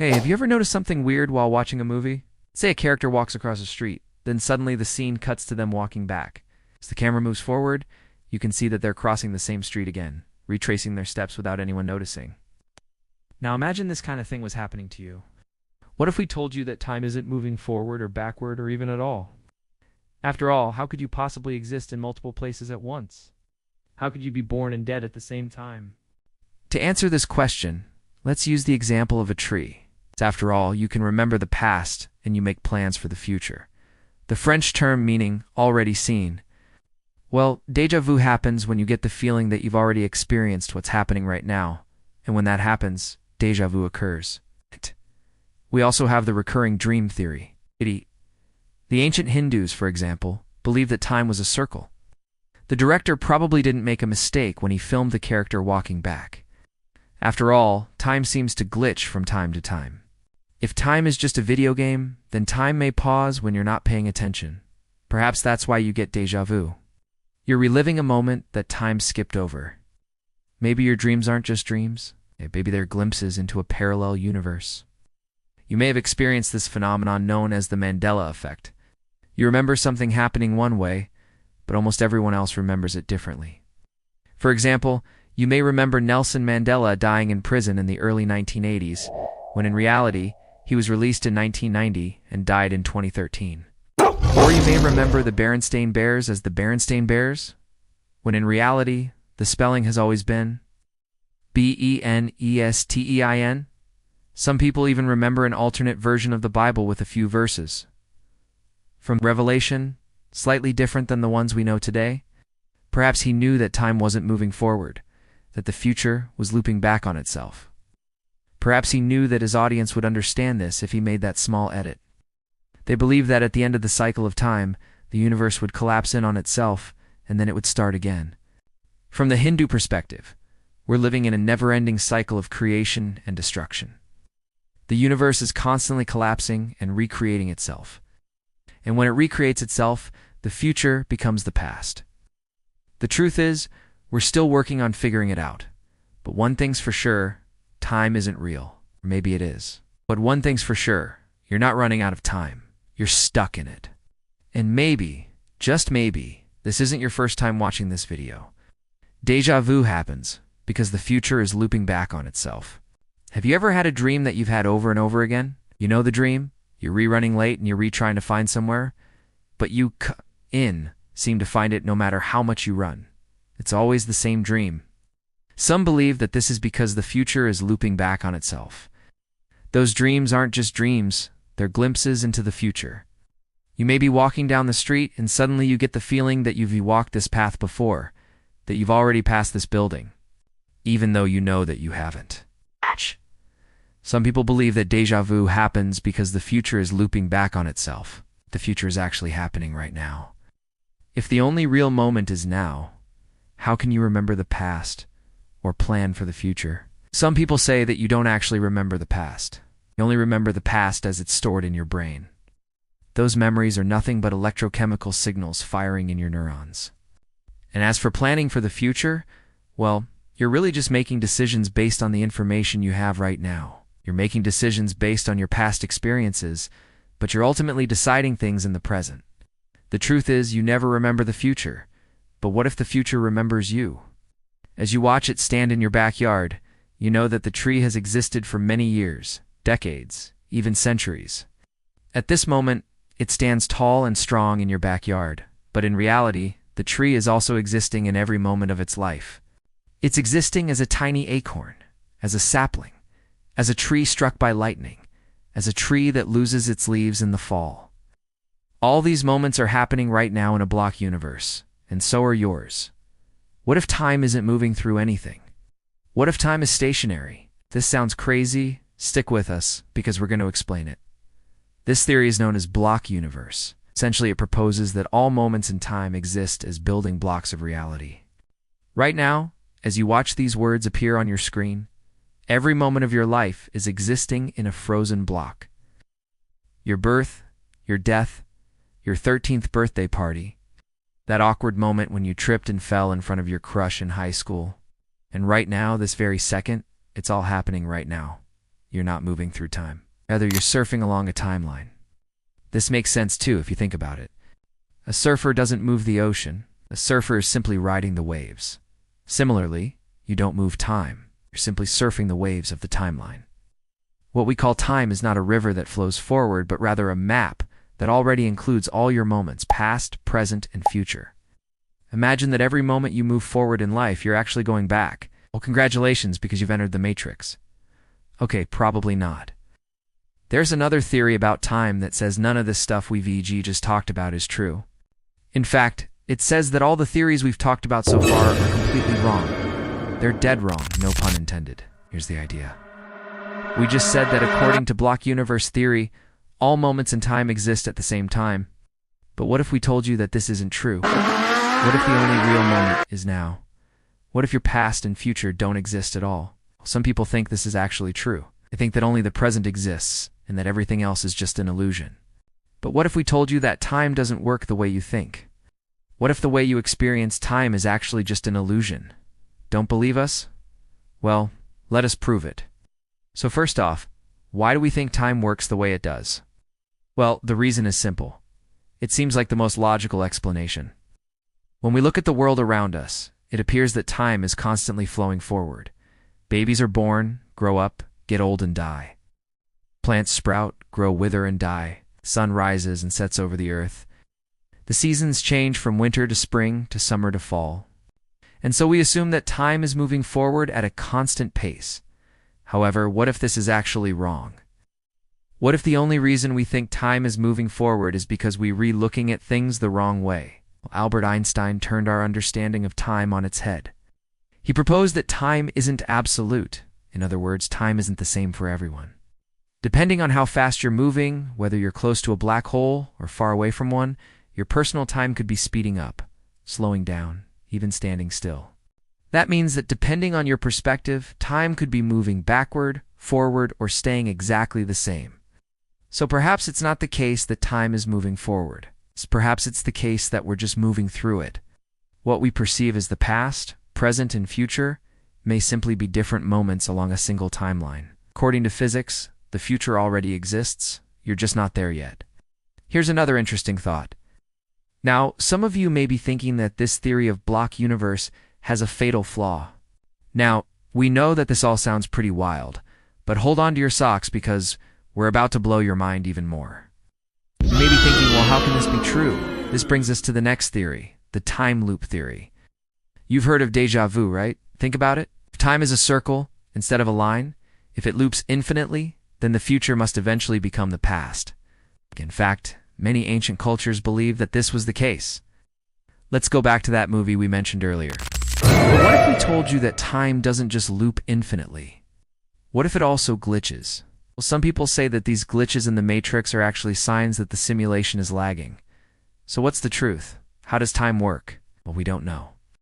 Hey, have you ever noticed something weird while watching a movie? Say a character walks across the street, then suddenly the scene cuts to them walking back. As the camera moves forward, you can see that they're crossing the same street again, retracing their steps without anyone noticing. Now imagine this kind of thing was happening to you. What if we told you that time isn't moving forward or backward or even at all? After all, how could you possibly exist in multiple places at once? How could you be born and dead at the same time? To answer this question, let's use the example of a tree. After all, you can remember the past and you make plans for the future. The French term meaning already seen. Well, déjà vu happens when you get the feeling that you've already experienced what's happening right now, and when that happens, déjà vu occurs. We also have the recurring dream theory. The ancient Hindus, for example, believed that time was a circle. The director probably didn't make a mistake when he filmed the character walking back. After all, time seems to glitch from time to time. If time is just a video game, then time may pause when you're not paying attention. Perhaps that's why you get déjà vu. You're reliving a moment that time skipped over. Maybe your dreams aren't just dreams. Maybe they're glimpses into a parallel universe. You may have experienced this phenomenon known as the Mandela effect. You remember something happening one way, but almost everyone else remembers it differently. For example, you may remember Nelson Mandela dying in prison in the early 1980s, when in reality, he was released in 1990 and died in 2013. Or you may remember the Berenstain Bears as the Berenstain Bears, when in reality, the spelling has always been Benestein. Some people even remember an alternate version of the Bible with a few verses. From Revelation, slightly different than the ones we know today. Perhaps he knew that time wasn't moving forward, that the future was looping back on itself. Perhaps he knew that his audience would understand this if he made that small edit. They believed that at the end of the cycle of time, the universe would collapse in on itself, and then it would start again. From the Hindu perspective, we're living in a never-ending cycle of creation and destruction. The universe is constantly collapsing and recreating itself. And when it recreates itself, the future becomes the past. The truth is, we're still working on figuring it out. But one thing's for sure, time isn't real. Or maybe it is. But one thing's for sure, you're not running out of time. You're stuck in it. And maybe, just maybe, this isn't your first time watching this video. Déjà vu happens because the future is looping back on itself. Have you ever had a dream that you've had over and over again? You know the dream? You're rerunning late and you're retrying to find somewhere, but you seem to find it no matter how much you run. It's always the same dream. Some believe that this is because the future is looping back on itself. Those dreams aren't just dreams, they're glimpses into the future. You may be walking down the street and suddenly you get the feeling that you've walked this path before, that you've already passed this building, even though you know that you haven't. Some people believe that déjà vu happens because the future is looping back on itself. The future is actually happening right now. If the only real moment is now, how can you remember the past or plan for the future? Some people say that you don't actually remember the past. You only remember the past as it's stored in your brain. Those memories are nothing but electrochemical signals firing in your neurons. And as for planning for the future, well, you're really just making decisions based on the information you have right now. You're making decisions based on your past experiences, but you're ultimately deciding things in the present. The truth is, you never remember the future. But what if the future remembers you? As you watch it stand in your backyard, you know that the tree has existed for many years, decades, even centuries. At this moment, it stands tall and strong in your backyard, but in reality, the tree is also existing in every moment of its life. It's existing as a tiny acorn, as a sapling, as a tree struck by lightning, as a tree that loses its leaves in the fall. All these moments are happening right now in a block universe, and so are yours. What if time isn't moving through anything? What if time is stationary? This sounds crazy. Stick with us, because we're going to explain it. This theory is known as block universe. Essentially, it proposes that all moments in time exist as building blocks of reality. Right now, as you watch these words appear on your screen, every moment of your life is existing in a frozen block. Your birth, your death, your 13th birthday party, that awkward moment when you tripped and fell in front of your crush in high school. And right now, this very second, it's all happening right now. you're not moving through time. Rather, you're surfing along a timeline. This makes sense too if you think about it. A surfer doesn't move the ocean. A surfer is simply riding the waves. Similarly, you don't move time. You're simply surfing the waves of the timeline. What we call time is not a river that flows forward, but rather a map that already includes all your moments, past, present, and future. Imagine that every moment you move forward in life, you're actually going back. Well, congratulations, because you've entered the Matrix. Okay, probably not. There's another theory about time that says none of this stuff we've just talked about is true. In fact, it says that all the theories we've talked about so far are completely wrong. They're dead wrong, no pun intended. Here's the idea. We just said that according to block universe theory, all moments in time exist at the same time. But what if we told you that this isn't true? What if the only real moment is now? What if your past and future don't exist at all? Some people think this is actually true. They think that only the present exists and that everything else is just an illusion. But what if we told you that time doesn't work the way you think? What if the way you experience time is actually just an illusion? Don't believe us? Well, let us prove it. So first off, why do we think time works the way it does? Well, the reason is simple. It seems like the most logical explanation. When we look at the world around us, it appears that time is constantly flowing forward. Babies are born, grow up, get old and die. Plants sprout, grow, wither and die. Sun rises and sets over the earth. The seasons change from winter to spring to summer to fall. And so we assume that time is moving forward at a constant pace. However, what if this is actually wrong? What if the only reason we think time is moving forward is because we're looking at things the wrong way? Albert Einstein turned our understanding of time on its head. He proposed that time isn't absolute. In other words, time isn't the same for everyone. Depending on how fast you're moving, whether you're close to a black hole or far away from one, your personal time could be speeding up, slowing down, even standing still. That means that depending on your perspective, time could be moving backward, forward, or staying exactly the same. So perhaps it's not the case that time is moving forward. Perhaps it's the case that we're just moving through it. What we perceive as the past, present, and future may simply be different moments along a single timeline. According to physics, the future already exists, you're just not there yet. Here's another interesting thought. Now, some of you may be thinking that this theory of block universe has a fatal flaw. Now, we know that this all sounds pretty wild, but hold on to your socks because we're about to blow your mind even more. You may be thinking, well, how can this be true? This brings us to the next theory, the time loop theory. You've heard of déjà vu, right? Think about it. If time is a circle instead of a line, if it loops infinitely, then the future must eventually become the past. In fact, many ancient cultures believed that this was the case. Let's go back to that movie we mentioned earlier. But what if we told you that time doesn't just loop infinitely? What if it also glitches? Well, some people say that these glitches in the Matrix are actually signs that the simulation is lagging. So what's the truth? How does time work? Well, we don't know.